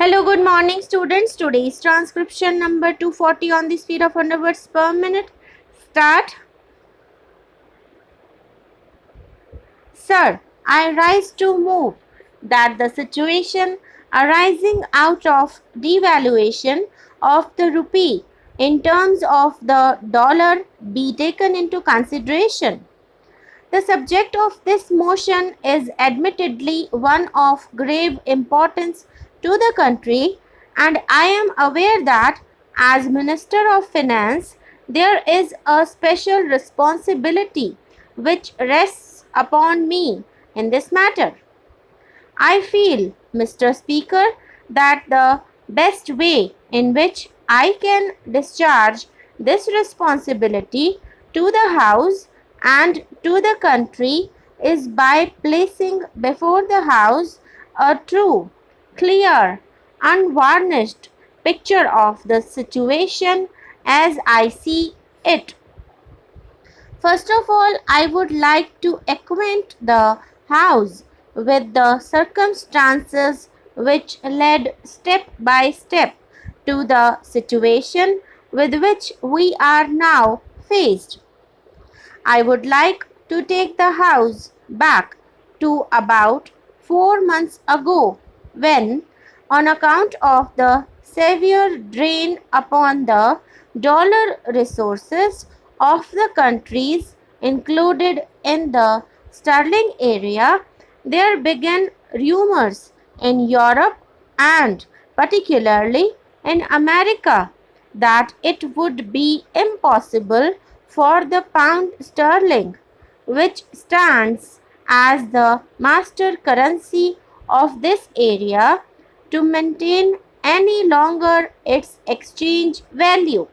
Hello, good morning, students. Today's transcription number 240 on the speed of 100 words per minute. Start. Sir, I rise to move that the situation arising out of devaluation of the rupee in terms of the dollar be taken into consideration. The subject of this motion is admittedly one of grave importance to the country, and I am aware that as Minister of Finance, there is a special responsibility which rests upon me in this matter. I feel, Mr. Speaker, that the best way in which I can discharge this responsibility to the House and to the country is by placing before the House a true, clear, unvarnished picture of the situation as I see it. First of all, I would like to acquaint the House with the circumstances which led step by step to the situation with which we are now faced. I would like to take the House back to about 4 months ago when, on account of the severe drain upon the dollar resources of the countries included in the sterling area, there began rumors in Europe and particularly in America that it would be impossible for the pound sterling, which stands as the master currency of this area, to maintain any longer its exchange value.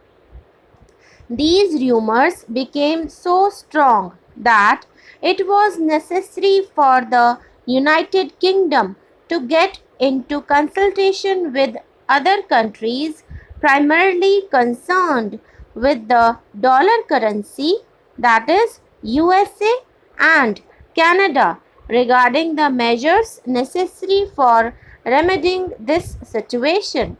These rumors became so strong that it was necessary for the United Kingdom to get into consultation with other countries primarily concerned with the dollar currency, that is USA and Canada, regarding the measures necessary for remedying this situation.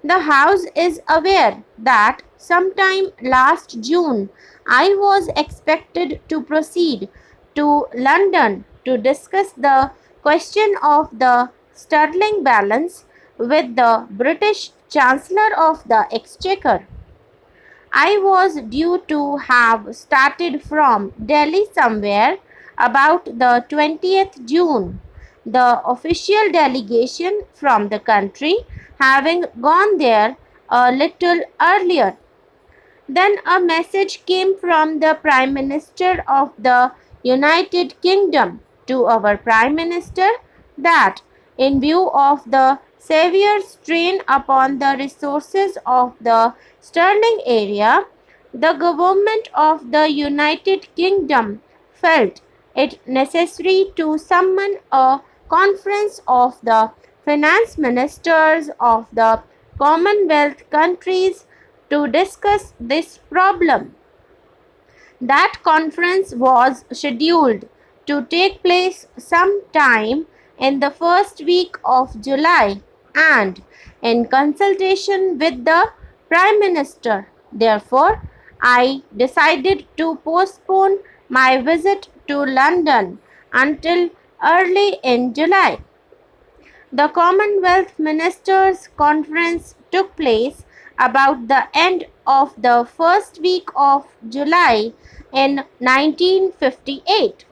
The House is aware that sometime last June I was expected to proceed to London to discuss the question of the sterling balance with the British Chancellor of the Exchequer. I was due to have started from Delhi somewhere about the 20th June, the official delegation from the country having gone there a little earlier. Then a message came from the Prime Minister of the United Kingdom to our Prime Minister that, in view of the severe strain upon the resources of the sterling area, the government of the United Kingdom felt it necessary to summon a conference of the finance ministers of the Commonwealth countries to discuss this problem. That conference was scheduled to take place sometime in the first week of July and in consultation with the Prime Minister. Therefore, I decided to postpone my visit to London until early in July. The Commonwealth Ministers' Conference took place about the end of the first week of July in 1958.